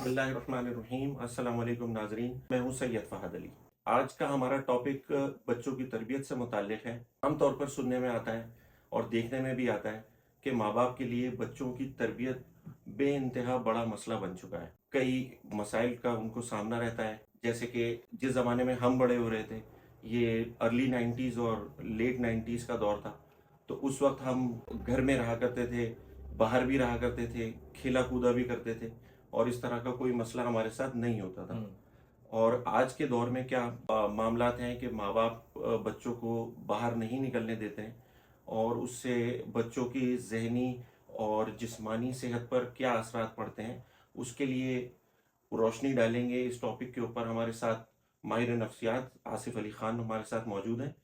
बिस्मिल्लाहिर्रहमानिर्रहीम। अस्सलाम वालेकुम नाजरीन, मैं हूं सैयद फ़हद अली। आज का हमारा टॉपिक बच्चों की तरबियत से मुताल्लिक है। आमतौर पर सुनने में आता है और देखने में भी आता है कि माँ बाप के लिए बच्चों की तरबियत बेइंतहा बड़ा मसला बन चुका है। कई मसाइल का उनको सामना रहता है, जैसे कि जिस ज़माने में हम बड़े हो रहे थे, ये अर्ली 90s और लेट 90s का दौर था। तो उस वक्त हम घर में रहा करते थे, बाहर भी रहा करते थे, खेला कूदा भी करते थे और इस तरह का कोई मसला हमारे साथ नहीं होता था। और आज के दौर में क्या मामलात हैं कि माँ बाप बच्चों को बाहर नहीं निकलने देते हैं और उससे बच्चों की ज़हनी और जिस्मानी सेहत पर क्या असरात पड़ते हैं, उसके लिए रोशनी डालेंगे। इस टॉपिक के ऊपर हमारे साथ माहिर नफ्सियात आसिफ अली ख़ान हमारे साथ मौजूद हैं।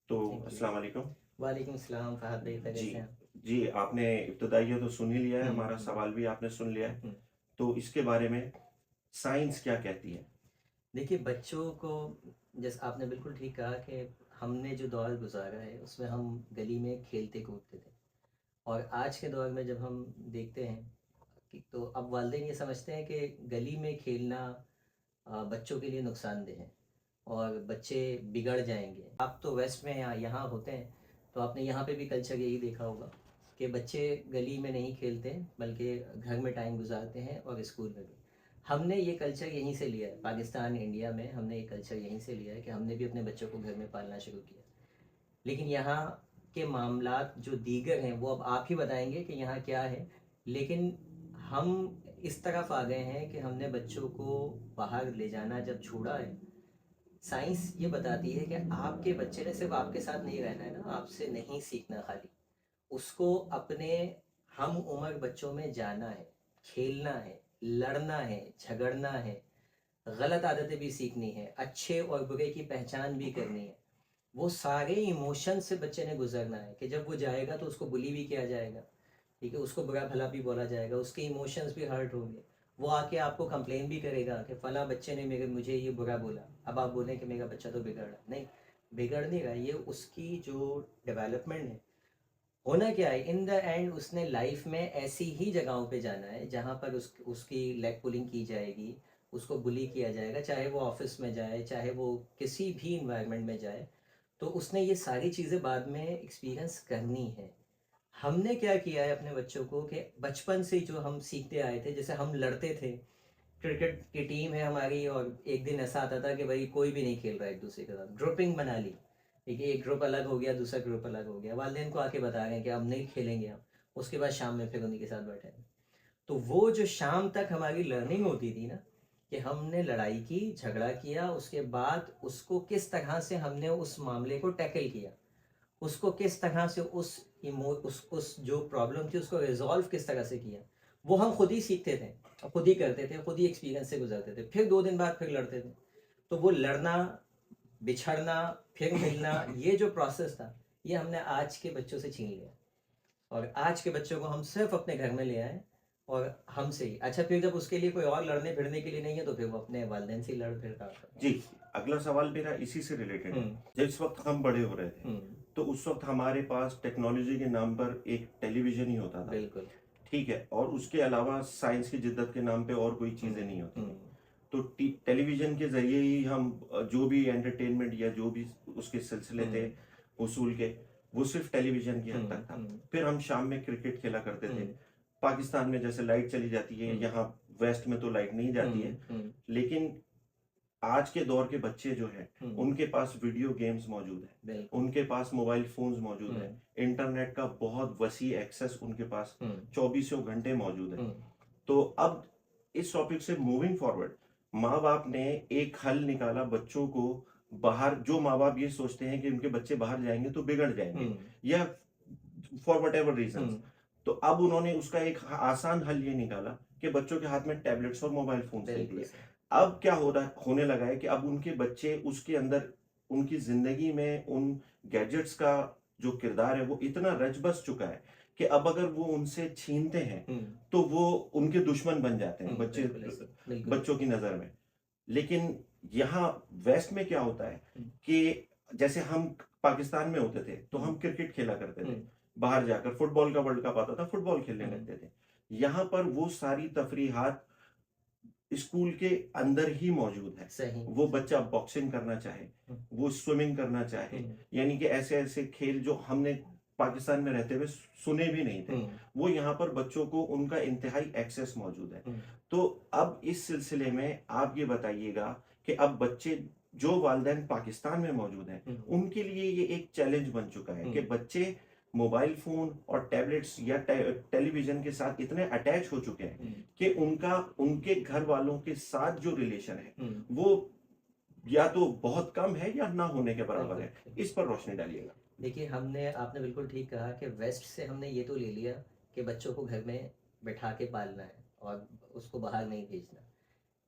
तो थैंक यू। अस्सलाम वालेकुम। वालेकुम सलाम फ़हद भाई, जी, खैरियत से हैं? जी, आपने इब्तदाइया तो सुन ही लिया है, हुँ, हमारा हुँ, सवाल भी आपने सुन लिया है। हुँ। तो इसके बारे में साइंस क्या कहती है? देखिए, बच्चों को जैसे आपने बिल्कुल ठीक कहा कि हमने जो दौर गुज़ारा है उसमें हम गली में खेलते कूदते थे। और आज के दौर में जब हम देखते हैं कि तो अब वालिदैन ये समझते हैं कि गली में खेलना बच्चों के लिए नुकसानदेह है और बच्चे बिगड़ जाएँगे। आप तो वेस्ट में या यहाँ होते हैं, तो आपने यहाँ पे भी कल्चर यही देखा होगा कि बच्चे गली में नहीं खेलते बल्कि घर में टाइम गुज़ारते हैं और स्कूल में भी। हमने ये कल्चर यहीं से लिया है, पाकिस्तान, इंडिया में हमने ये कल्चर यहीं से लिया है कि हमने भी अपने बच्चों को घर में पालना शुरू किया। लेकिन यहाँ के मामलात जो दीगर हैं वो अब आप ही बताएँगे कि यहाँ क्या है। लेकिन हम इस तरफ आ गए हैं कि हमने बच्चों को बाहर ले जाना जब छोड़ा है, साइंस ये बताती है कि आपके बच्चे ने सिर्फ आपके साथ नहीं रहना है ना, आपसे नहीं सीखना खाली, उसको अपने हम उम्र बच्चों में जाना है, खेलना है, लड़ना है, झगड़ना है, गलत आदतें भी सीखनी है, अच्छे और बुरे की पहचान भी करनी है। वो सारे इमोशन से बच्चे ने गुजरना है कि जब वो जाएगा तो उसको बुली भी किया जाएगा, ठीक है, उसको बुरा भला भी बोला जाएगा, उसके इमोशंस भी हर्ट होंगे। वो आके आपको कंप्लेन भी करेगा कि फला बच्चे ने मेरे मुझे ये बुरा बोला। अब आप बोलें कि मेरा बच्चा तो बिगड़ रहा, नहीं, बिगड़ नहीं रहा, ये उसकी जो डेवलपमेंट है। होना क्या है इन द एंड, उसने लाइफ में ऐसी ही जगहों पे जाना है जहाँ पर उसकी लेग पुलिंग की जाएगी, उसको बुली किया जाएगा, चाहे वो ऑफिस में जाए, चाहे वो किसी भी इन्वायरमेंट में जाए। तो उसने ये सारी चीज़ें बाद में एक्सपीरियंस करनी है। हमने क्या किया है अपने बच्चों को कि बचपन से ही जो हम सीखते आए थे, जैसे हम लड़ते थे, क्रिकेट की टीम है हमारी और एक दिन ऐसा आता था कि भाई कोई भी नहीं खेल रहा है एक दूसरे के साथ, ग्रुपिंग बना ली, ठीक है, एक ग्रुप अलग हो गया, दूसरा ग्रुप अलग हो गया, वालिदैन को आके बता रहे हैं कि अब नहीं खेलेंगे हम। उसके बाद शाम में फिर उन्हीं के साथ बैठे हैं। तो वो जो शाम तक हमारी लर्निंग होती थी ना, कि हमने लड़ाई की, झगड़ा किया, उसके बाद उसको किस तरह से हमने उस मामले को टैकल किया, उसको किस तरह से उस जो प्रॉब्लम थी उसको रिजॉल्व किस तरह से किया, वो हम खुद ही सीखते थे और खुद ही करते थे, खुद ही एक्सपीरियंस से गुजरते थे। फिर 2 दिन बाद फिर लड़ते थे। तो वो लड़ना, बिछड़ना, फिर मिलना, ये जो प्रोसेस था, ये हमने आज के बच्चों से छीन लिया। और आज के बच्चों को हम सिर्फ अपने घर में ले आए और हमसे ही। अच्छा, फिर जब उसके लिए कोई और लड़ने भिड़ने के लिए नहीं है तो फिर वो अपने वालिदैन से ही लड़ फिर रहा है। जी, अगला सवाल मेरा इसी से रिलेटेड है। हम्म, जिस वक्त हम बड़े हो रहे थे, हम्म, तो उस वक्त हमारे पास टेक्नोलॉजी के नाम पर एक टेलीविजन ही होता था। बिल्कुल। ठीक है, और उसके अलावा साइंस की जिद्दत के नाम पे और कोई चीज़ें हम्म, नहीं होती थी। हम्म, तो टेलीविजन के ज़रिए ही हम जो भी एंटरटेनमेंट या जो भी उसके सिलसिले थे हम्म, उसूल के, वो सिर्फ टेलीविजन की हद हम्म, तक था। हम्म, फिर हम शाम में क्रिकेट खेला करते थे। हम्म, पाकिस्तान में जैसे लाइट चली जाती है, हम्म, यहाँ वेस्ट में तो लाइट नहीं जाती है। लेकिन आज के दौर के बच्चे जो हैं, हम्म, उनके पास वीडियो गेम्स मौजूद हैं, बिल्कुल। उनके पास मोबाइल फ़ोन्स मौजूद हैं, हम्म, इंटरनेट का बहुत वसी एक्सेस उनके पास हम्म, चौबीसों घंटे मौजूद है। हम्म, तो अब इस टॉपिक से मूविंग फॉरवर्ड, माँ बाप ने एक हल निकाला बच्चों को बाहर। जो माँ बाप ये सोचते हैं कि उनके बच्चे बाहर जाएंगे तो बिगड़ जाएंगे, हम्म, या फॉर वट एवर रीजन, हम्म, तो अब उन्होंने उसका एक आसान हल ये निकाला कि बच्चों के हाथ में टैबलेट्स और मोबाइल फोन्स दे बिल्कुल दिए। सही। अब क्या होने लगा है कि अब उनके बच्चे उसके अंदर, उनकी जिंदगी में उन गैजेट्स का जो किरदार है वो इतना रच बस चुका है कि अब अगर वो उनसे छीनते हैं हम्म, तो वो उनके दुश्मन बन जाते हैं बच्चे, बिल्कुल ऐसे, बिल्कुल। बच्चों की नजर में। लेकिन यहाँ वेस्ट में क्या होता है हम्म, कि जैसे हम पाकिस्तान में होते थे तो हम्म, हम क्रिकेट खेला करते थे, हम्म, बाहर जाकर फुटबॉल का वर्ल्ड कप आता था, फुटबॉल खेलने हम्म, लगते थे। यहाँ पर वो सारी तफरीहात स्कूल के अंदर ही मौजूद है। सही। वो बच्चा बॉक्सिंग करना चाहे, हम्म, वो स्विमिंग करना चाहे, हम्म, यानी कि ऐसे ऐसे खेल जो हमने पाकिस्तान में रहते हुए सुने भी नहीं थे, हम्म, वो यहाँ पर बच्चों को उनका इंतहाई एक्सेस मौजूद है। हम्म, तो अब इस सिलसिले में आप ये बताइएगा कि अब बच्चे जो वालिदैन पाकिस्तान में मौजूद हैं, हम्म, उनके लिए ये एक चैलेंज बन चुका है कि हम्म, बच्चे मोबाइल फोन और टैबलेट्स या टेलीविजन के साथ इतने अटैच हो चुके हैं हम्म, कि उनका उनके घर वालों के साथ जो रिलेशन है हम्म, वो या तो बहुत कम है या ना होने के बराबर बिल्कुल है। बिल्कुल। इस पर रोशनी डालिएगा। देखिए, हमने आपने बिल्कुल ठीक कहा कि वेस्ट से हमने ये तो ले लिया कि बच्चों को घर में बैठा के पालना है और उसको बाहर नहीं भेजना।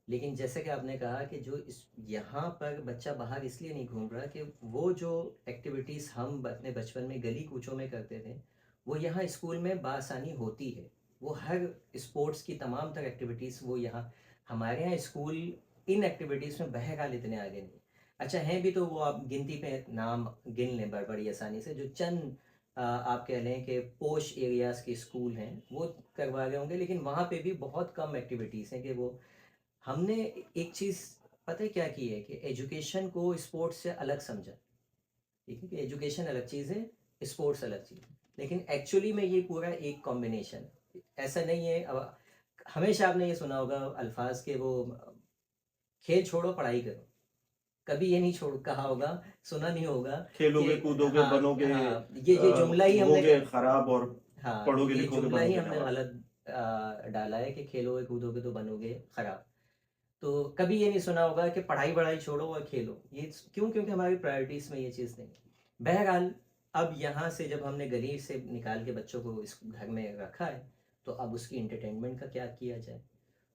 लेकिन जैसे कि आपने कहा कि जो इस यहाँ पर बच्चा बाहर इसलिए नहीं घूम रहा कि वो जो एक्टिविटीज़ हम अपने बचपन में गली कूचों में करते थे, वो यहाँ स्कूल में बासानी होती है। वो हर स्पोर्ट्स की तमाम तर एक्टिविटीज़ वो यहाँ हमारे यहाँ स्कूल इन एक्टिविटीज़ में बहरहाल इतने आगे नहीं। अच्छा, हैं भी तो वो आप गिनती पे नाम गिन लें बड़ी आसानी से, जो चंद आप कह लें कि पोश एरियाज़ के स्कूल हैं वो करवा रहे होंगे, लेकिन वहाँ पे भी बहुत कम एक्टिविटीज़ हैं कि वो हमने एक चीज़ पता है क्या की है कि एजुकेशन को स्पोर्ट्स से अलग समझा। ठीक है कि एजुकेशन अलग चीज़ है, स्पोर्ट्स अलग चीज़ है, लेकिन एक्चुअली में ये पूरा एक कॉम्बिनेशन है। ऐसा नहीं है। अब हमेशा आपने ये सुना होगा अल्फाज के वो खेल छोड़ो पढ़ाई करो। कभी ये नहीं छोड़ कहा होगा, सुना नहीं होगा कि खेलोगे कूदोगे हाँ बनोगे हाँ, ये जुमला ही हमने होगे खराब, और हाँ, पढ़ोगे ये लिखोगे जुमला ही बनोगे हमने नवाब। गलत डाला है कि खेलोगे कूदोगे तो बनोगे खराब। तो कभी ये नहीं सुना होगा कि पढ़ाई वढ़ाई छोड़ो और खेलो। ये क्यों? क्योंकि हमारी प्रायोरिटीज़ में ये चीज़ नहीं है। बहरहाल, अब यहाँ से जब हमने गली से निकाल के बच्चों को इस घर में रखा है, तो अब उसकी इंटरटेनमेंट का क्या किया जाए?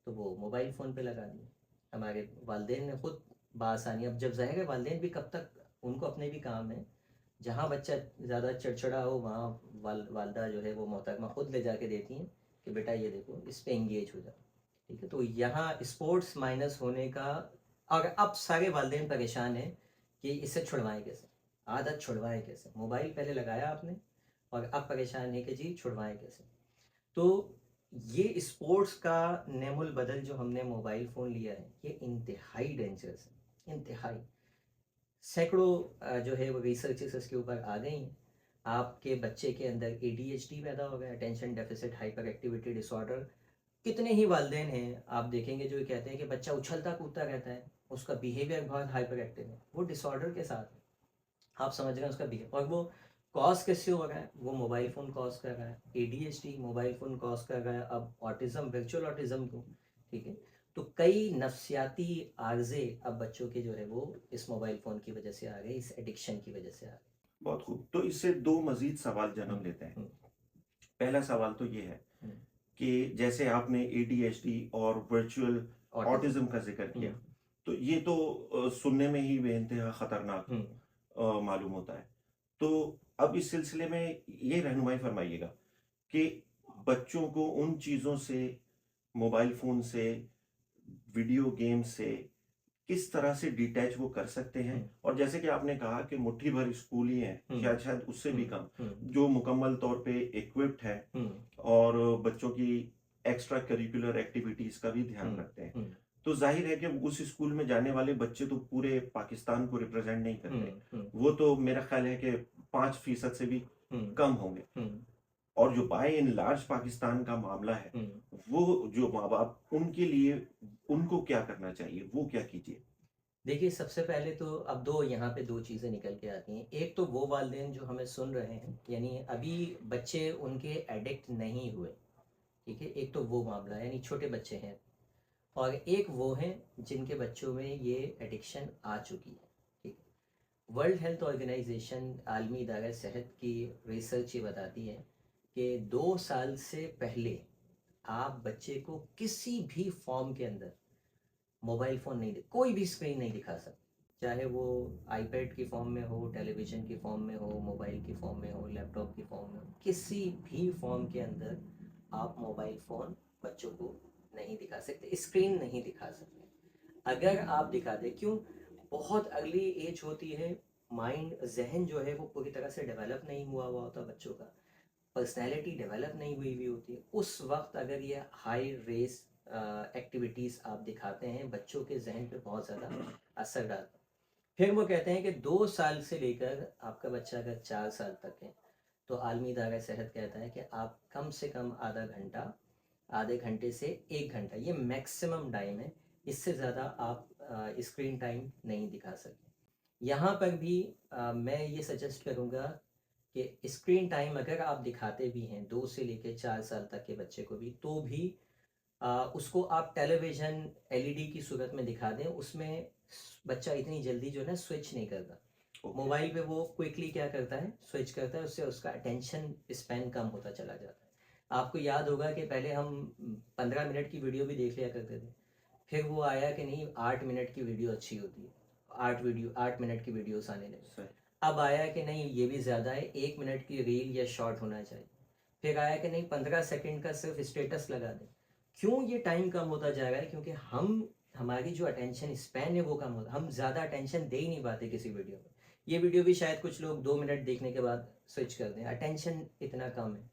तो वो मोबाइल फ़ोन पे लगा दिए। हमारे वालदेन ने खुद बासानी, अब जब ज़ाहिर है वालदेन भी कब तक, उनको अपने भी काम है। जहाँ बच्चा ज़्यादा चिड़चिड़ा हो वहाँ वालदा जो है वो मोहतरमा खुद ले जाके देती हैं कि बेटा ये देखो इस पे एंगेज हो जाओ। ठीक है, तो यहाँ स्पोर्ट्स माइनस होने का, और अब सारे वालदेन परेशान हैं कि इससे छुड़वाएं कैसे, आदत छुड़वाएं कैसे। मोबाइल पहले लगाया आपने और अब परेशान है कि जी छुड़वाएं कैसे। तो ये स्पोर्ट्स का नेमुल बदल जो हमने मोबाइल फ़ोन लिया है, ये इंतहाई डेंजरस है, इंतहाई। सैकड़ों जो है वो रिसर्चेस इसके ऊपर आ गई हैं। आपके बच्चे के अंदर ADHD पैदा हो गया, attention deficit hyper activity disorder. कितने ही वालदेन हैं आप देखेंगे जो ये कहते हैं कि बच्चा उछलता कूदता रहता है, उसका बिहेवियर बहुत हाइपर एक्टिव है, वो डिसऑर्डर के साथ है। आप समझ रहे हैं उसका बिहेवियर, और वो कॉज किससे हो रहा है? वो मोबाइल फ़ोन कॉज कर रहा है। ADHD मोबाइल फ़ोन कॉज कर रहा है, अब ऑटिज़म, वर्चुअल ऑटिज़म को। ठीक है, तो कई नफ्सियाती आर्जे अब बच्चों के जो है वो इस मोबाइल फ़ोन की वजह से आ गए, इस एडिक्शन की वजह से आ गए। बहुत खूब। तो इससे दो मजीद सवाल जन्म हम्म, लेते हैं। हम्म, पहला सवाल तो ये है हम्म, कि जैसे आपने ADHD और वर्चुअल ऑटिज़म। ऑटिज्म का जिक्र किया, हम्म, तो ये तो सुनने में ही बेइंतहा खतरनाक हम्म, मालूम होता है। तो अब इस सिलसिले में ये रहनुमाई फरमाइएगा कि बच्चों को उन चीज़ों से, मोबाइल फ़ोन से, वीडियो गेम से किस तरह से डिटैच वो कर सकते हैं। हम्म, और जैसे कि आपने कहा कि मुट्ठी भर स्कूल ही हैं, हम्म, शायद शायद उससे भी हम्म, कम, हम्म, जो मुकम्मल तौर पे इक्विप्ड है हम्म, और बच्चों की एक्स्ट्रा करिकुलर एक्टिविटीज़ का भी ध्यान हम्म, रखते हैं। हम्म, तो जाहिर है कि उस स्कूल में जाने वाले बच्चे तो पूरे पाकिस्तान को रिप्रेजेंट नहीं करते। हम्म, हम्म, वो तो मेरा ख्याल है कि 5% से भी हम्म, कम होंगे। हम्म, और जो बाय इन लार्ज पाकिस्तान का मामला है, हम्म। वो जो माँ बाप, उनके लिए उनको क्या करना चाहिए, वो क्या कीजिए? देखिए, सबसे पहले तो अब दो यहाँ पे दो चीज़ें निकल के आती हैं। एक तो वो वालिदैन जो हमें सुन रहे हैं, यानी अभी बच्चे उनके एडिक्ट नहीं हुए। ठीक है, एक तो वो मामला है, यानी छोटे बच्चे हैं। और एक वो हैं जिनके बच्चों में ये एडिक्शन आ चुकी है। ठीक है, वर्ल्ड हेल्थ ऑर्गेनाइजेशन, आलमी इदारा सेहत की रिसर्च ये बताती है कि 2 साल से पहले आप बच्चे को किसी भी फॉर्म के अंदर मोबाइल फ़ोन नहीं, कोई भी स्क्रीन नहीं दिखा सकते। चाहे वो आईपैड की फॉर्म में हो, टेलीविज़न की फॉर्म में हो, मोबाइल की फॉर्म में हो, लैपटॉप की फॉर्म में हो, किसी भी फॉर्म के अंदर आप मोबाइल फ़ोन बच्चों को नहीं दिखा सकते, स्क्रीन नहीं दिखा सकते। अगर आप दिखा दें, क्यों? बहुत अर्ली एज होती है, माइंड, जहन जो है वो पूरी तरह से डेवलप नहीं हुआ होता बच्चों का, पर्सनैलिटी डेवलप नहीं हुई होती है। उस वक्त अगर ये हाई रेस एक्टिविटीज़ आप दिखाते हैं बच्चों के जहन पे बहुत ज़्यादा असर डालता है। फिर वो कहते हैं कि 2 साल से लेकर आपका बच्चा अगर 4 साल तक है तो आलमी इदारा सेहत कहता है कि आप कम से कम आधा घंटा, आधे घंटे से 1 घंटा, ये मैक्सिमम टाइम है, इससे ज़्यादा आप स्क्रीन टाइम नहीं दिखा सकते। यहाँ पर भी मैं ये सजेस्ट करूँगा कि स्क्रीन टाइम अगर आप दिखाते भी हैं 2 से लेकर 4 साल तक के बच्चे को भी, तो भी उसको आप टेलीविज़न एलईडी की सूरत में दिखा दें, उसमें बच्चा इतनी जल्दी जो है ना स्विच नहीं करता। ओके। मोबाइल पे वो क्विकली क्या करता है, स्विच करता है, उससे उसका अटेंशन स्पैन कम होता चला जाता है। आपको याद होगा कि पहले हम 15 मिनट की वीडियो भी देख लिया करते थे, फिर वो आया कि नहीं 8 मिनट की वीडियो अच्छी होती है, 8 मिनट की वीडियोस आने लगी। सही। अब आया कि नहीं ये भी ज़्यादा है, 1 मिनट की रील या शॉर्ट होना चाहिए। फिर आया कि नहीं 15 सेकंड का सिर्फ स्टेटस लगा दें। क्यों ये टाइम कम होता जा रहा है? क्योंकि हमारी जो अटेंशन स्पैन है वो कम होता, हम ज़्यादा अटेंशन दे ही नहीं पाते किसी वीडियो में। ये वीडियो भी शायद कुछ लोग 2 मिनट देखने के बाद स्विच कर दें, अटेंशन इतना कम है।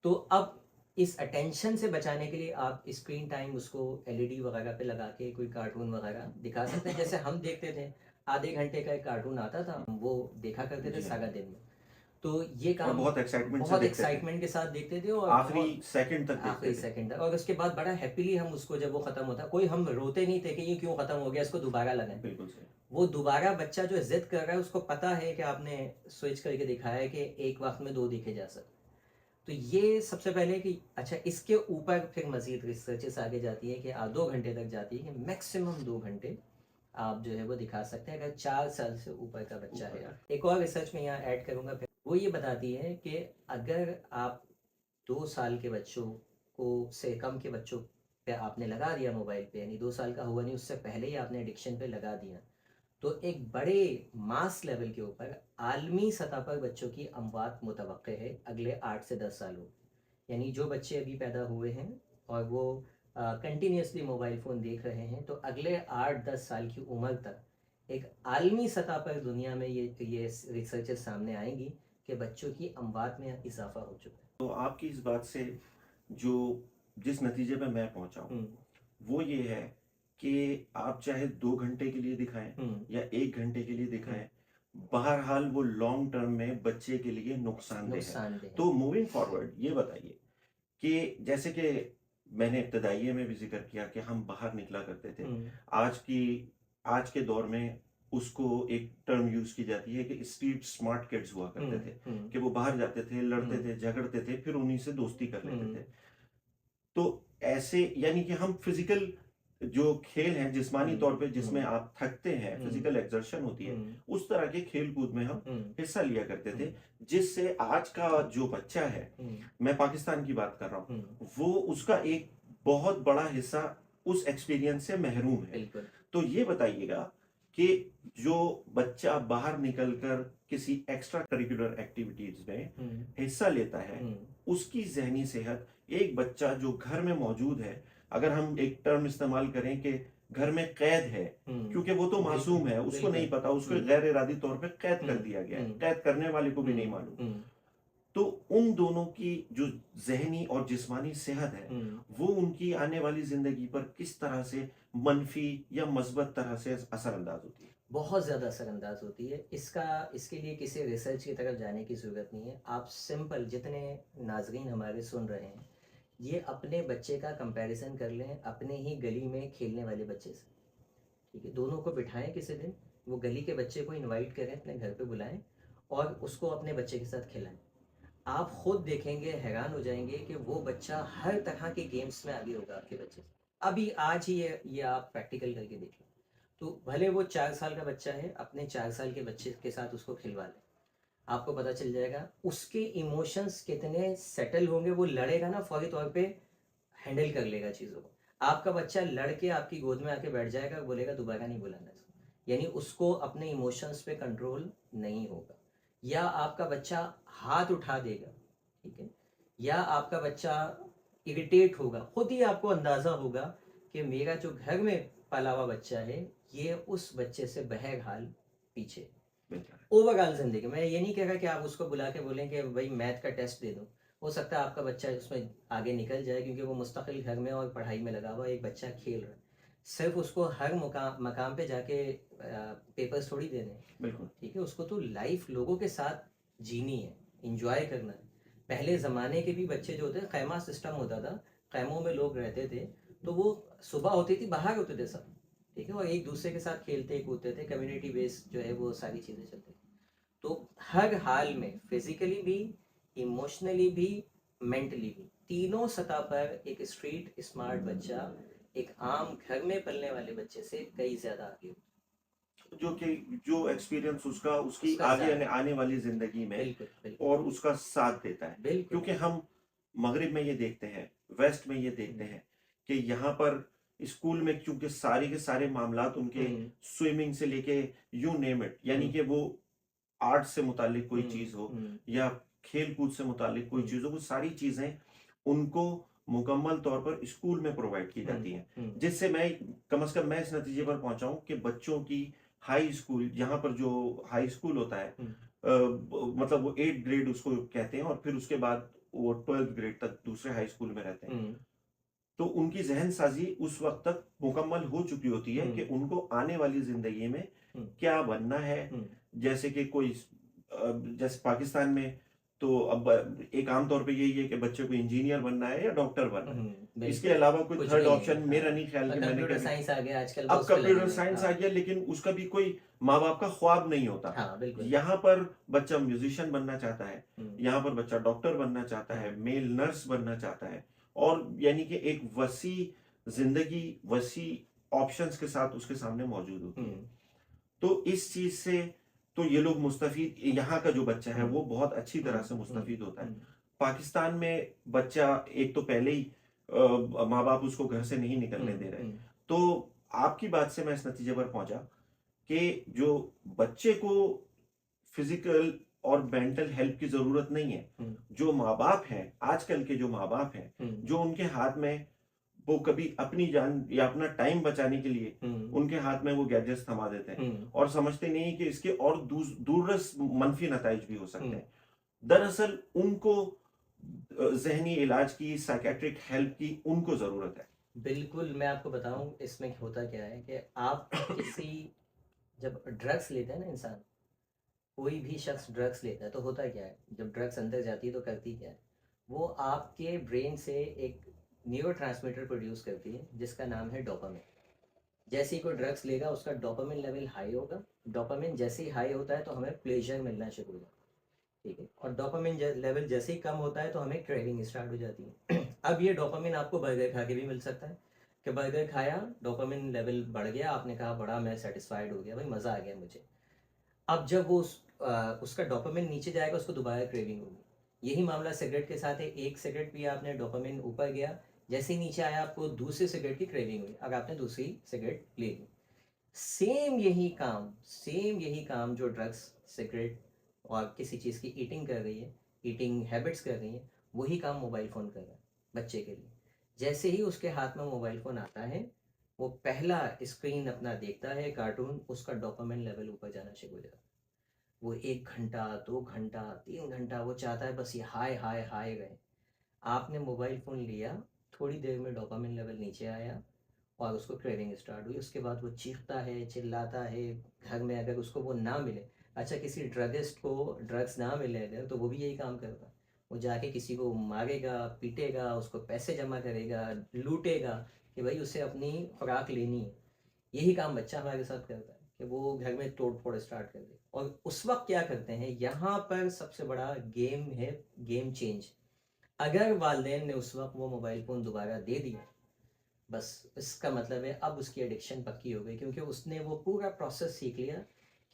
तो अब इस अटेंशन से बचाने के लिए आप स्क्रीन टाइम उसको एलईडी वगैरह पे लगा के कोई कार्टून वगैरह दिखा सकते हैं। जैसे हम देखते थे, आधे घंटे का एक कार्टून आता था, हम वो देखा करते थे जी हाँ। सारा दिन में। तो ये और काम बहुत एक्साइटमेंट से बहुत देखते थे, एक्साइटमेंट के साथ देखते थे और आखिरी बहुत सेकंड तक आखिरी देखते थे। सेकंड तक, और उसके बाद बड़ा हैप्पीली हम उसको, जब वो खत्म होता, कोई हम रोते नहीं थे कि ये क्यों खत्म हो गया, इसको दोबारा लगाएं। बिल्कुल सही। वो दोबारा बच्चा जो जिद कर रहा है उसको पता है कि आपने स्विच करके दिखाया है कि एक वक्त में 2 देखे जा सकते। तो ये सबसे पहले कि अच्छा, इसके ऊपर फिर मजीद रिसर्चेस आगे जाती है कि 2 घंटे तक जाती है कि मैक्सिमम 2 घंटे आप जो है वो दिखा सकते हैं अगर 4 साल से ऊपर का बच्चा ऊपर है। का। एक और रिसर्च में यहाँ ऐड करूँगा, फिर वो ये बताती है कि अगर आप 2 साल के बच्चों को से कम के बच्चों पे आपने लगा दिया मोबाइल पे, यानी 2 साल का हुआ नहीं उससे पहले ही आपने एडिक्शन पे लगा दिया, तो एक बड़े मास लेवल के ऊपर आलमी सतह पर बच्चों की अमवात मुतवक्के है अगले 8 से 10 सालों में। यानी जो बच्चे अभी पैदा हुए हैं और वो कंटिन्यूसली मोबाइल फ़ोन देख रहे हैं, तो अगले 8-10 साल की उम्र तक एक आलमी सतह पर दुनिया में ये रिसर्चेस सामने आएंगी कि बच्चों की अमवात में इजाफा हो चुका है। तो आपकी इस बात से जो जिस नतीजे पे मैं पहुंचा हूँ, वो ये है कि आप चाहे 2 घंटे के लिए दिखाएं या 1 घंटे के लिए दिखाएं, बहरहाल वो लॉन्ग टर्म में बच्चे के लिए नुकसानदेह है। नुकसानदेह है। तो मूविंग फॉरवर्ड ये बताइए कि जैसे कि मैंने इब्तदाइये में भी जिक्र किया कि हम बाहर निकला करते थे, आज के दौर में उसको एक टर्म यूज की जाती है कि स्ट्रीट स्मार्ट किड्स हुआ करते थे, कि वो बाहर जाते थे, लड़ते थे, झगड़ते थे, फिर उन्हीं से दोस्ती कर लेते थे। तो ऐसे यानी कि हम फिजिकल जो खेल हैं जिस्मानी तौर पे जिसमें आप थकते हैं, फिजिकल एक्सर्शन होती है, उस तरह के खेल कूद में हम हिस्सा लिया करते थे, जिससे आज का जो बच्चा है, मैं पाकिस्तान की बात कर रहा हूँ, वो उसका एक बहुत बड़ा हिस्सा उस एक्सपीरियंस से महरूम है। बिल्कुल। तो ये बताइएगा कि जो बच्चा बाहर निकलकर किसी एक्स्ट्रा करिकुलर एक्टिविटीज में हिस्सा लेता है, उसकी जहनी सेहत, एक बच्चा जो घर में मौजूद है, अगर हम एक टर्म इस्तेमाल करें कि घर में कैद है, क्योंकि वो तो मासूम है, उसको नहीं पता, उसको गैर इरादी तौर पे कैद कर दिया गया है, कैद करने वाले को भी नहीं मालूम। तो उन दोनों की जो जहनी और जिस्मानी सेहत है, वो उनकी आने वाली जिंदगी पर किस तरह से मनफी या मस्बत तरह से असरअंदाज होती है? बहुत ज़्यादा असरअंदाज होती है। इसके लिए किसी रिसर्च की तरफ जाने की ज़रूरत नहीं है। आप सिंपल, जितने नाज़रीन हमारे सुन रहे हैं, ये अपने बच्चे का कंपैरिजन कर लें अपने ही गली में खेलने वाले बच्चे से। ठीक है, दोनों को बिठाएं किसी दिन, वो गली के बच्चे को इनवाइट करें, अपने घर पे बुलाएं और उसको अपने बच्चे के साथ खिलाएं। आप खुद देखेंगे, हैरान हो जाएंगे कि वो बच्चा हर तरह के गेम्स में आगे होगा आपके बच्चे से। अभी आज ही ये आप प्रैक्टिकल करके देखें। तो भले वो 4 साल का बच्चा है, अपने 4 साल के बच्चे के साथ उसको खिलवा लें, आपको पता चल जाएगा उसके इमोशंस कितने सेटल होंगे। वो लड़ेगा ना, फौरी तौर पे हैंडल कर लेगा चीज़ों को। आपका बच्चा लड़ के आपकी गोद में आके बैठ जाएगा, बोलेगा दोबारा नहीं बुलाना इसको, यानी उसको अपने इमोशंस पे कंट्रोल नहीं होगा। या आपका बच्चा हाथ उठा देगा, ठीक है, या आपका बच्चा इरिटेट होगा, खुद ही आपको अंदाज़ा होगा कि मेरा जो घर में पला हुआ बच्चा है, ये उस बच्चे से बहरहाल पीछे। ओवरऑल जिंदगी, मैं ये नहीं कह रहा कि आप उसको बुला के बोलें कि भाई मैथ का टेस्ट दे दो, हो सकता है आपका बच्चा उसमें आगे निकल जाए क्योंकि वो मुस्तकिल घर में और पढ़ाई में लगा हुआ है, एक बच्चा खेल रहा है। सिर्फ उसको हर मकाम पे जाके पेपर्स थोड़ी देने हैं, बिल्कुल ठीक है, उसको तो लाइफ लोगों के साथ जीनी है, इंजॉय करना है। पहले ज़माने के भी बच्चे जो होते हैं, खैमा सिस्टम होता था, खैमों में लोग रहते थे, तो वो सुबह होती थी, बाहर होते थे सब, ठीक है, और एक दूसरे के साथ खेलते कूदते थे, कम्युनिटी बेस्ड जो है वो सारी चीज़ें चलती थी। तो हर हाल में फिजिकली भी, इमोशनली भी, मेंटली भी, तीनों सतह पर एक स्ट्रीट स्मार्ट बच्चा एक आम घर में पलने वाले बच्चे से कई ज्यादा आगे हो। जो कि जो एक्सपीरियंस उसका उसकी उसका आगे ज्यादा, आने वाली जिंदगी में बिल्कुल बिल्कुल और उसका साथ देता है। बिल्कुल। क्योंकि हम मगरिब में ये देखते हैं, वेस्ट में ये देखते हम्म हैं कि यहाँ पर स्कूल में क्योंकि सारे के सारे मामलात उनके हम्म स्विमिंग से लेके यू नेम इट, यानी हम्म कि वो आर्ट से मुतालिक कोई हम्म चीज हो हम्म या खेल कूद से मुतालिक कोई हम्म चीज हो, वो सारी चीजें उनको मुकम्मल तौर पर स्कूल में प्रोवाइड की जाती हैं। हम्म जिससे मैं कम से कम मैं इस नतीजे पर पहुंचा हूं कि बच्चों की हाई स्कूल, यहाँ पर जो हाई स्कूल होता है, हम्म मतलब वो 8th ग्रेड उसको कहते हैं और फिर उसके बाद वो 12th ग्रेड तक दूसरे हाई स्कूल में रहते हैं। हम्म तो उनकी जहन साजी उस वक्त तक मुकम्मल हो चुकी होती है कि हम्म उनको आने वाली जिंदगी में हम्म क्या बनना है। हम्म जैसे कि कोई जैसे पाकिस्तान में तो अब एक आम तौर पे यही है कि बच्चे को इंजीनियर बनना है या डॉक्टर बनना है। इसके बिल्कुल। अलावा कोई कुछ थर्ड भी नहीं है, ऑप्शन मेरा हाँ। नहीं ख्याल और कि मैंने कंप्यूटर कभी। साइंस आ गया आजकल, वो अब उस पे लगे कंप्यूटर हुए हैं, साइंस आ हाँ। गया, लेकिन उसका भी कोई माँ बाप का ख्वाब नहीं होता। हाँ बिल्कुल। यहाँ पर बच्चा म्यूजिशियन बनना चाहता है, हम्म यहाँ पर बच्चा डॉक्टर बनना चाहता है, हम्म मेल नर्स बनना चाहता है, और यानी कि एक वसी जिंदगी, वसी ऑप्शंस के साथ उसके सामने मौजूद होती है। हम्म तो इस चीज से तो ये लोग मुस्तफीद, यहाँ का जो बच्चा है वो हम्म बहुत अच्छी तरह से हम्म मुस्तफीद होता है। हम्म पाकिस्तान में बच्चा एक तो पहले ही माँ बाप उसको घर से नहीं निकलने दे रहे। हम्म तो आपकी बात से मैं इस नतीजे पर पहुंचा कि जो बच्चे को फिजिकल और मेंटल हेल्प की जरूरत नहीं है, हम्म जो माँ बाप हैं, आजकल के जो माँ बाप हैं, हम्म जो उनके हाथ में वो कभी अपनी जान या अपना टाइम बचाने के लिए हम्म उनके हाथ में वो गैजेट्स थमा देते हैं हम्म और समझते नहीं कि इसके और दूररस मनफी नताइज भी हो सकते हम्म हैं। दरअसल उनको जहनी इलाज की, साइकेट्रिक हेल्प की उनको जरूरत है। बिल्कुल। मैं आपको बताऊं इसमें होता क्या है कि आप किसी, जब ड्रग्स लेते हैं ना इंसान, कोई भी शख्स ड्रग्स लेता है तो होता क्या है, जब ड्रग्स अंदर जाती है तो करती क्या है, वो आपके ब्रेन से एक न्यूरो ट्रांसमीटर प्रोड्यूस करती है जिसका नाम है डोपामिन। जैसे ही कोई ड्रग्स लेगा उसका डोपामिन लेवल हाई होगा। डोपामिन जैसे ही हाई होता है तो हमें प्लेजर मिलना शुरू हो जाता है, ठीक है, और डोपामिन लेवल जैसे ही कम होता है तो हमें क्रेविंग स्टार्ट हो जाती है। अब ये डोपामिन आपको बर्गर खा के भी मिल सकता है कि बर्गर खाया, डोपामिन लेवल बढ़ गया, आपने कहा बड़ा मैं सेटिस्फाइड हो गया, भाई मज़ा आ गया मुझे। अब जब वो उसका डोपामिन नीचे जाएगा उसको दोबारा क्रेविंग होगी। यही मामला सिगरेट के साथ है, एक सिगरेट पिया आपने, डोपामिन ऊपर गया, जैसे ही नीचे आया आपको दूसरी सिगरेट की क्रेविंग हुई, अब आपने दूसरी सिगरेट ले ली। सेम यही काम जो ड्रग्स, सिगरेट और किसी चीज़ की ईटिंग कर रही है, ईटिंग हैबिट्स कर रही है, वही काम मोबाइल फ़ोन कर रहा है बच्चे के लिए। जैसे ही उसके हाथ में मोबाइल फ़ोन आता है, वो पहला स्क्रीन अपना देखता है कार्टून, उसका डोपामिन लेवल ऊपर जाना शुरू हो जाता है। वो 1 घंटा, 2 घंटा, 3 घंटा वो चाहता है बस ये हाय हाय हाय रहे। आपने मोबाइल फ़ोन लिया, थोड़ी देर में डोपामिन लेवल नीचे आया और उसको क्रेविंग स्टार्ट हुई। उसके बाद वो चीखता है, चिल्लाता है। घर में अगर उसको वो ना मिले, अच्छा किसी ड्रगिस्ट को ड्रग्स ना मिले अगर, तो वो भी यही काम करता। वो जाके किसी को मारेगा, पीटेगा, उसको पैसे जमा करेगा, लूटेगा कि भाई उसे अपनी खुराक लेनी है। यही काम बच्चा हमारे साथ करता है कि वो घर में तोड़ फोड़ स्टार्ट कर दे। और उस वक्त क्या करते हैं, यहाँ पर सबसे बड़ा गेम है, गेम चेंज। अगर वालदेन ने उस वक्त वो मोबाइल फ़ोन दोबारा दे दिया, बस इसका मतलब है अब उसकी एडिक्शन पक्की हो गई, क्योंकि उसने वो पूरा प्रोसेस सीख लिया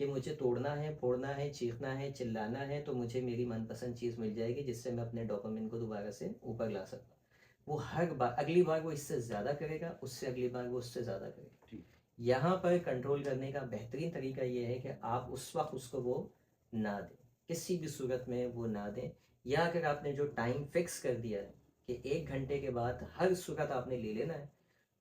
कि मुझे तोड़ना है, फोड़ना है, चीखना है, चिल्लाना है, तो मुझे मेरी मनपसंद चीज़ मिल जाएगी जिससे मैं अपने डोपामिन को दोबारा से ऊपर ला सकता हूँ। वो हर बार, अगली बार वो इससे ज़्यादा करेगा, उससे अगली बार वो उससे ज़्यादा करेगा। ठीक। यहाँ पर कंट्रोल करने का बेहतरीन तरीका ये है कि आप उस वक्त उसको वो ना दें, किसी भी सूरत में वो ना दें। या अगर आपने जो टाइम फिक्स कर दिया है कि 1 घंटे के बाद हर सूरत आपने ले लेना है,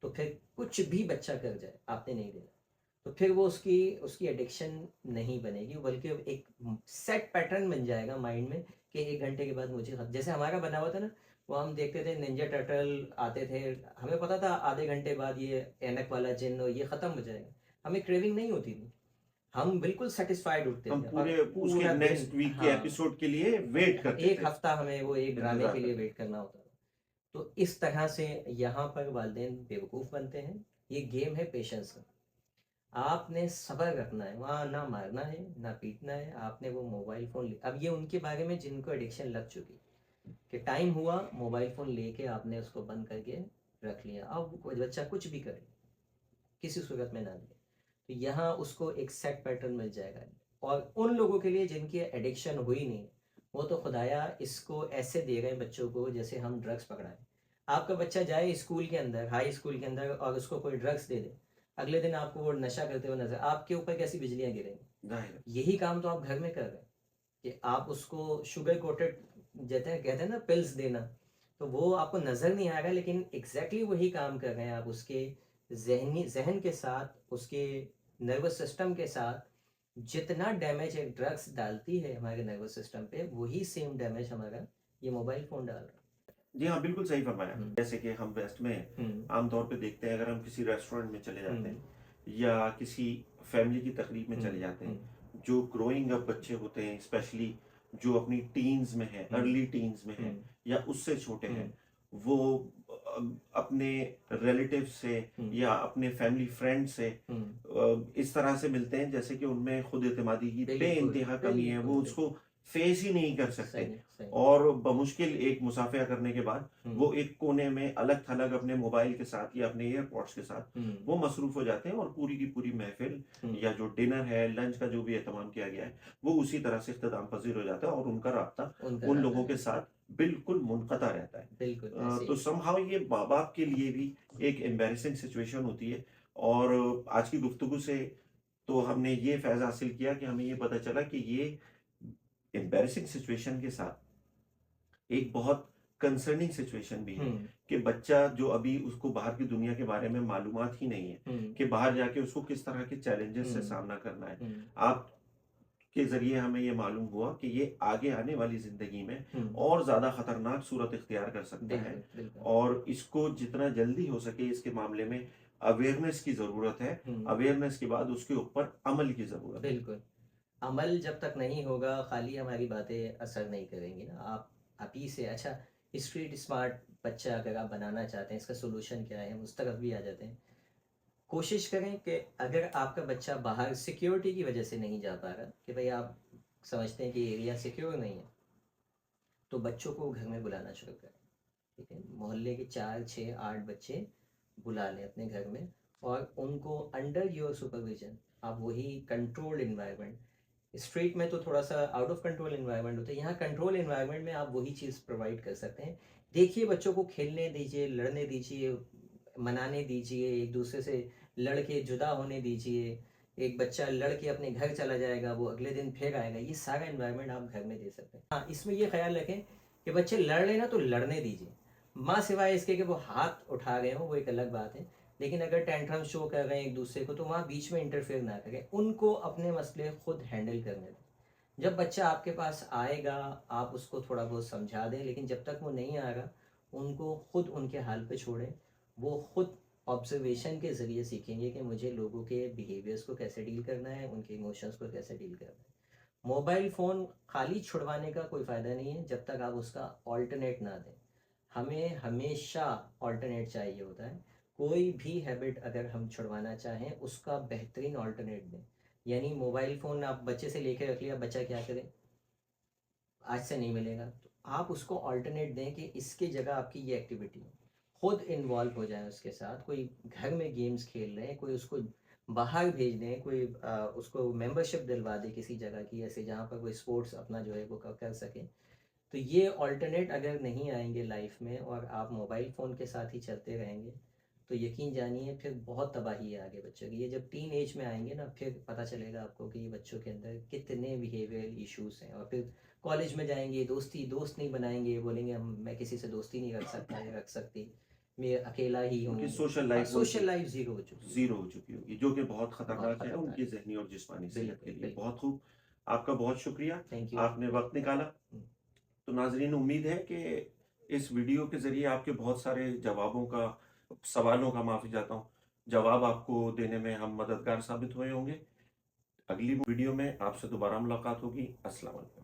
तो फिर कुछ भी बच्चा कर जाए आपने नहीं देना। तो फिर वो उसकी उसकी एडिक्शन नहीं बनेगी, बल्कि एक सेट पैटर्न बन जाएगा माइंड में कि 1 घंटे के बाद मुझे जैसे हमारा बना हुआ था ना, वो हम देखते थे निंजा टर्टल आते थे, हमें पता था आधे घंटे बाद ये ऐनक वाला जिन्न और ये ख़त्म हो जाएगा, हमें क्रेविंग नहीं होती थी, हम बिल्कुल सेटिस्फाइड उठते हम थे और पूरे उसके पूरा दिन, नेक्स्ट वीक के हाँ, एपिसोड के लिए वेट करते एक थे, हफ्ता हमें वो एक ड्रामे इंतजार के लिए करते थे। वेट करना होता था। तो इस तरह से यहाँ पर वालिदैन बेवकूफ़ बनते हैं। ये गेम है पेशेंस का, आपने सब्र रखना है, वहाँ ना मारना है ना पीटना है, आपने वो मोबाइल फ़ोन अब ये उनके बारे में जिनको एडिक्शन लग चुकी कि टाइम हुआ मोबाइल फ़ोन लेके आपने उसको बंद करके रख लिया, अब कोई बच्चा कुछ भी करे किसी सूरत में ना ले, तो यहाँ उसको एक सेट पैटर्न मिल जाएगा। और उन लोगों के लिए जिनकी एडिक्शन हुई नहीं, वो तो खुदाया इसको ऐसे दे रहे हैं बच्चों को जैसे हम ड्रग्स पकड़ाएं। आपका बच्चा जाए स्कूल के अंदर, हाई स्कूल के अंदर, और उसको कोई ड्रग्स दे दे, अगले दिन आपको वो नशा करते हुए नजर, आपके ऊपर कैसी बिजलियां गिरेंगी। जाहिर यही काम तो आप घर में कर रहे हैं कि आप उसको शुगर कोटेड कहते हैं ना पिल्स देना, तो वो आपको नज़र नहीं आएगा, लेकिन एग्जैक्टली वही काम कर रहे हैं आप उसके जहन के साथ, उसके नर्वस सिस्टम के साथ। जितना डैमेज एक ड्रग्स डालती है हमारे नर्वस सिस्टम पे, वही सेम डैमेज हमारा ये मोबाइल फ़ोन डाल रहा जी हाँ, बिल्कुल सही फरमाया। है। जैसे कि हम वेस्ट में हम्म, आमतौर पे देखते हैं, अगर हम किसी रेस्टोरेंट में चले जाते हम्म, हैं या किसी फैमिली की तकरीब में चले हम्म, जाते हैं, हम्म, जो ग्रोइंग अप बच्चे होते हैं, स्पेशली जो अपनी टीन्स में है, हम्म, अर्ली टीन्स में है हम्म, या उससे छोटे हैं, हम्म, वो अपने रिलेटिव से हम्म, या अपने फैमिली फ्रेंड से हम्म, इस तरह से मिलते हैं जैसे कि उनमें खुद एतमादी की बिल्कुल बेइंतहा कमी है, बिल्कुल वो बिल्कुल, उसको फेस ही नहीं कर सकते। सही सही, और बमुश्किल एक मुसाफिया करने के बाद हम्म, वो एक कोने में अलग थलग अपने मोबाइल के साथ या अपने एयरपॉड्स के साथ हम्म, वो मसरूफ हो जाते हैं, और पूरी की पूरी महफिल हम्म, या जो डिनर है, लंच का जो भी एहतमाम किया गया है, वो उसी तरह से इख्तिताम पजीर हो जाता है और उनका राब्ता उनका उन रहता लोगों के है, साथ बिल्कुल मुनक़ता रहता है। बिल्कुल ऐसे तो ही। समहाउ ये माँ बाप के लिए भी एक एम्बैरेसिंग सिचुएशन होती है। और आज की गुफ्तगू से तो हमने ये फैज़ हासिल किया कि हमें ये पता चला कि ये एम्बैरेसिंग सिचुएशन के साथ एक बहुत कंसर्निंग सिचुएशन भी है हुँ, कि बच्चा जो अभी उसको बाहर की दुनिया के बारे में मालूमात ही नहीं है हुँ, कि बाहर जाके उसको किस तरह के चैलेंजेस से हुँ, सामना करना है। हुँ, आपके ज़रिए हमें ये मालूम हुआ कि ये आगे आने वाली ज़िंदगी में हुँ, और ज़्यादा ख़तरनाक सूरत इख्तियार कर सकता है, बिल्कुल, बिल्कुल। और इसको जितना जल्दी हो सके इसके मामले में अवेयरनेस की ज़रूरत है। हुँ, अवेयरनेस के बाद उसके ऊपर अमल की ज़रूरत है। बिल्कुल। अमल जब तक नहीं होगा, खाली हमारी बातें असर नहीं करेंगी ना। आप ही से अच्छा, स्ट्रीट स्मार्ट बच्चा अगर आप बनाना चाहते हैं, इसका सॉल्यूशन क्या है? हम उस तरफ भी आ जाते हैं। कोशिश करें कि अगर आपका बच्चा बाहर सिक्योरिटी की वजह से नहीं जा पा रहा, कि भई आप समझते हैं कि एरिया सिक्योर नहीं है, तो बच्चों को घर में बुलाना शुरू करें। ठीक है? मोहल्ले के 4, 6, 8 बच्चे बुला लें अपने घर में, और उनको अंडर योर सुपरविजन आप वही कंट्रोल्ड एनवायरनमेंट, स्ट्रीट में तो थोड़ा सा आउट ऑफ कंट्रोल एनवायरनमेंट होता है, यहाँ कंट्रोल एनवायरनमेंट में आप वही चीज़ प्रोवाइड कर सकते हैं। देखिए बच्चों को खेलने दीजिए, लड़ने दीजिए, मनाने दीजिए, एक दूसरे से लड़ के जुदा होने दीजिए। एक बच्चा लड़ के अपने घर चला जाएगा, वो अगले दिन फिर आएगा, ये सारा एनवायरनमेंट आप घर में दे सकते हैं। हाँ, इसमें ये ख्याल रखें कि बच्चे लड़ लेना तो लड़ने दीजिए, माँ सिवाय इसके कि वो हाथ उठा रहे हो वो एक अलग बात है, लेकिन अगर टेंट्रम शो कर रहे हैं एक दूसरे को, तो वहाँ बीच में इंटरफेयर ना करें, उनको अपने मसले खुद हैंडल करने दें। जब बच्चा आपके पास आएगा, आप उसको थोड़ा बहुत समझा दें, लेकिन जब तक वो नहीं आएगा, उनको खुद उनके हाल पे छोड़ें। वो खुद ऑब्जर्वेशन के ज़रिए सीखेंगे कि मुझे लोगों के बिहेवियर्स को कैसे डील करना है, उनके इमोशंस को कैसे डील करना है। मोबाइल फ़ोन खाली छुड़वाने का कोई फ़ायदा नहीं है जब तक आप उसका ऑल्टरनेट ना दें। हमें हमेशा ऑल्टरनेट चाहिए होता है। कोई भी हैबिट अगर हम छुड़वाना चाहें, उसका बेहतरीन ऑल्टरनेट दें। यानी मोबाइल फ़ोन आप बच्चे से लेके रख लिया, बच्चा क्या करे? आज से नहीं मिलेगा, तो आप उसको ऑल्टरनेट दें कि इसकी जगह आपकी ये एक्टिविटी है। खुद इन्वॉल्व हो जाएँ उसके साथ, कोई घर में गेम्स खेल रहे हैं, कोई उसको बाहर भेज दें, कोई उसको मेंबरशिप दिलवा दें किसी जगह की, ऐसे जहाँ पर कोई स्पोर्ट्स अपना जो है वो कर सके। तो ये ऑल्टरनेट अगर नहीं आएंगे लाइफ में और आप मोबाइल फ़ोन के साथ ही चलते रहेंगे, तो यकीन जानिए फिर बहुत तबाही है आगे बच्चों की। ये जब टीन एज में आएंगे ना, फिर पता चलेगा आपको कि ये बच्चों के अंदर कितने बिहेवियरल इश्यूज हैं। और फिर कॉलेज में जाएंगे, दोस्त नहीं बनाएंगे, बोलेंगे हम मैं किसी से दोस्ती नहीं रख सकता या रख सकती। मैं अकेला ही हूँ। उनकी social life social life zero हो चुकी है। ज़ीरो हो चुकी होगी, जो कि बहुत खतरनाक है खतरनाक उनकी है। ज़हनी और जिस्मानी सेहत बिल्कुल, के लिए। बिल्कुल। बहुत खूब, आपका बहुत शुक्रिया, थैंक यू। आपने वक़्त निकाला। हुँ। तो नाज़रीन, उम्मीद है कि इस वीडियो के ज़रिए आपके बहुत सारे सवालों का माफ़ी चाहता हूँ, जवाब आपको देने में हम मददगार साबित हुए होंगे। अगली वीडियो में आपसे दोबारा मुलाकात होगी। अस्सलाम वालेकुम।